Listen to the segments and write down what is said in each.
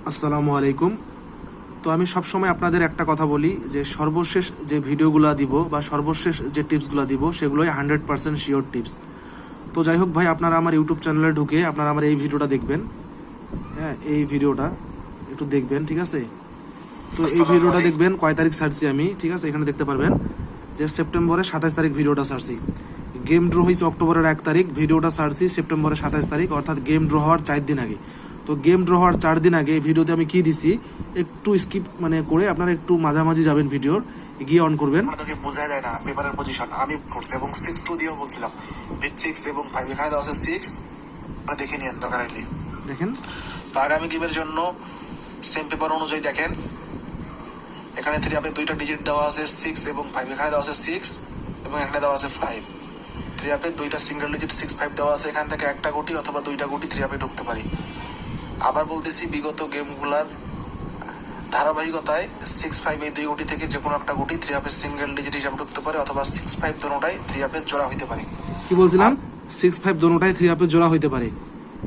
আসসালামু আলাইকুম। তো আমি সবসময় আপনাদের একটা কথা বলি যে সর্বশেষ যে ভিডিওগুলো দিব বা সর্বশেষ যে টিপসগুলো দিব সেগুলোই 100% শিওর টিপস। তো যাই হোক ভাই, আপনারা আমার ইউটিউব চ্যানেলে ঢুকে আপনারা আমার এই ভিডিওটা দেখবেন। হ্যাঁ, এই ভিডিওটা একটু দেখবেন, ঠিক আছে? তো এই ভিডিওটা দেখবেন কয় তারিখ ছাড়ছি আমি, ঠিক আছে? এখানে দেখতে পারবেন যে সেপ্টেম্বরের 27 তারিখ ভিডিওটা ছাড়ছি। গেম ড্র হয়েছে অক্টোবরের 1 তারিখ, ভিডিওটা ছাড়ছি সেপ্টেম্বরের 27 তারিখ, অর্থাৎ গেম ড্র হওয়ার 4 দিন আগে। তো গেম ড্র হওয়ার 4 দিন আগে ভিডিওতে আমি কি দিছি একটু স্কিপ করে আপনারা একটু মাঝামাঝি যাবেন, ভিডিওর গিয়ে অন করবেন। আপনাদেরকে বোঝাই যায় না পেপারের পজিশন আমি করছি এবং 6-2 দিয়েও বলছিলাম। বিট 6 এবং 5 এখানে দেওয়া আছে 6, আপনারা দেখে নিন দরকার হলে। দেখেন তো আগামী গেমের জন্য সেম পেপার অনুযায়ী দেখেন, এখানে 3 আপে দুইটা ডিজিট দেওয়া আছে 6 এবং 5, এখানে দেওয়া আছে 6 এবং এখানে দেওয়া আছে 5। 3 আপে দুইটা সিঙ্গেল ডিজিট 6-5 দেওয়া আছে, এখান থেকে একটা গুটি অথবা দুইটা গুটি 3 আপে ঢুকতে পারি। আবার বলতেছি, বিগত গেমগুলার ধারাবাহিকতায় 6-5 এই দুই গুটি থেকে যে কোনো একটা গুটি 3 আপের সিঙ্গেল ডিজিট হিসাবে ঢুকতে পারে, অথবা 6-5 দোনোটাই 3 আপের জোড়া হইতে পারে। কি বলছিলাম? 6-5 দোনোটাই 3 আপে জোড়া হইতে পারে।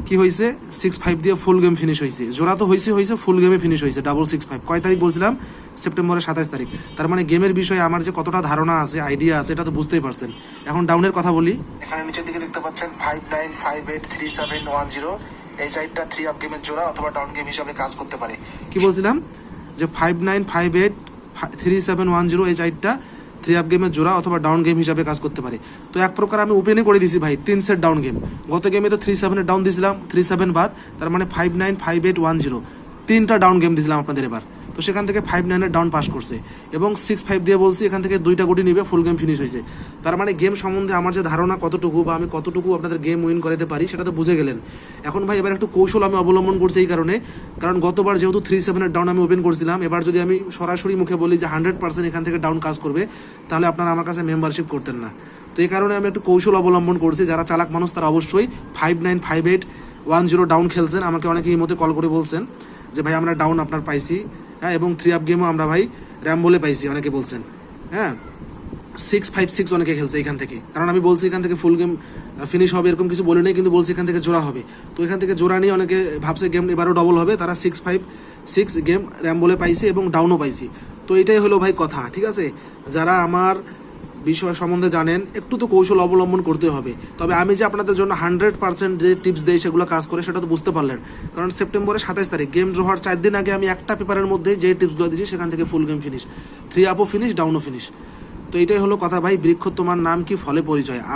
কি হয়েছে? 6-5 দিয়ে ফুল গেম ফিনিশ হয়েছে। জোড়া তো হয়েছে ফুল গেমে ফিনিশ হয়েছে ডাবল 6-5। কয় তারিখ বলছিলাম? সেপ্টেম্বরের 27 তারিখ। তার মানে গেমের বিষয়ে আমার যে কতটা ধারণা আছে, আইডিয়া আছে, এটা তো বুঝতেই পারছেন। এখন ডাউনের কথা বলি। এখানে নিচের দিকে দেখতে পাচ্ছেন 59583710। এই সাইডটা 3 আপ গেমের জোড়া অথবা ডাউন গেম হিসাবে কাজ করতে পারে। কি বলছিলাম? যে 59583710 এই সাইডটা 3 আপ গেমের জোড়া অথবা ডাউন গেম হিসাবে কাজ করতে পারে। তো এক প্রকার আমি ওপেনই করে দিছি ভাই 3 সেট ডাউন গেম। গত গেমে তো 37 এর ডাউন দিছিলাম, 37 বাদ, তার মানে 595810 তিনটা ডাউন গেম দিছিলাম আপনাদের এবার। তো সেখান থেকে 59 এর ডাউন পাস করছে এবং 6-5 দিয়ে বলছি এখান থেকে দুইটা গুটি নিবে, ফুল গেম ফিনিশ হয়েছে। তার মানে গেম সম্বন্ধে আমার যে ধারণা কতটুকু বা আমি কতটুকু আপনাদের গেম উইন করাতে পারি সেটা তো বুঝে গেলেন। এখন ভাই এবার একটু কৌশল আমি অবলম্বন করছি এই কারণ গতবার যেহেতু 37 এর ডাউন আমি ওপেন করছিলাম, এবার যদি আমি সরাসরি মুখে বলি যে 100% এখান থেকে ডাউন কাজ করবে, তাহলে আপনারা আমার কাছে মেম্বারশিপ করতেন না। তো এই কারণে আমি একটু কৌশল অবলম্বন করছি। যারা চালাক মানুষ তারা অবশ্যই 595810 ডাউন খেলছেন। আমাকে অনেকে এই মধ্যে কল করে বলছেন যে ভাই আমরা ডাউন আপনার পাইছি, হ্যাঁ, এবং 3 আপ গেমও আমরা ভাই র্যাম বলে পাইছি, অনেকে বলছেন। হ্যাঁ, 6-5-6 অনেকে খেলছে এখান থেকে, কারণ আমি বলছি এখান থেকে ফুল গেম ফিনিশ হবে এরকম কিছু বলি নাই, কিন্তু বলছি এখান থেকে জোড়া হবে। তো এখান থেকে জোড়া নিয়ে অনেকে ভাবছে গেম এবারও ডবল হবে, তারা 6-5-6 গেম র্যাম বলে পাইছে এবং ডাউনও পাইছি। তো এটাই হলো ভাই কথা, ঠিক আছে? যারা আমার বিষয় সম্বন্ধে জানেন একটু তো কৌশল অবলম্বন করতে হবে। তবে আমি যে আপনাদের জন্য 100% যে টিপস দেই সেগুলো কাজ করে সেটা তো বুঝতে পারলেন। কারণ সেপ্টেম্বরের 27 তারিখ গেম ড্র হওয়ার 4 দিন আগে আমি একটা পেপারের মধ্যে যে টিপসগুলো দিয়েছি সেখান থেকে ফুল গেম ফিনিশ, 3 আপও ফিনিশ, ডাউনও ফিনিশ। তো এটাই হলো কথা ভাই। বৃক্ষ তোমার নাম কি, ফলে পরিচয়।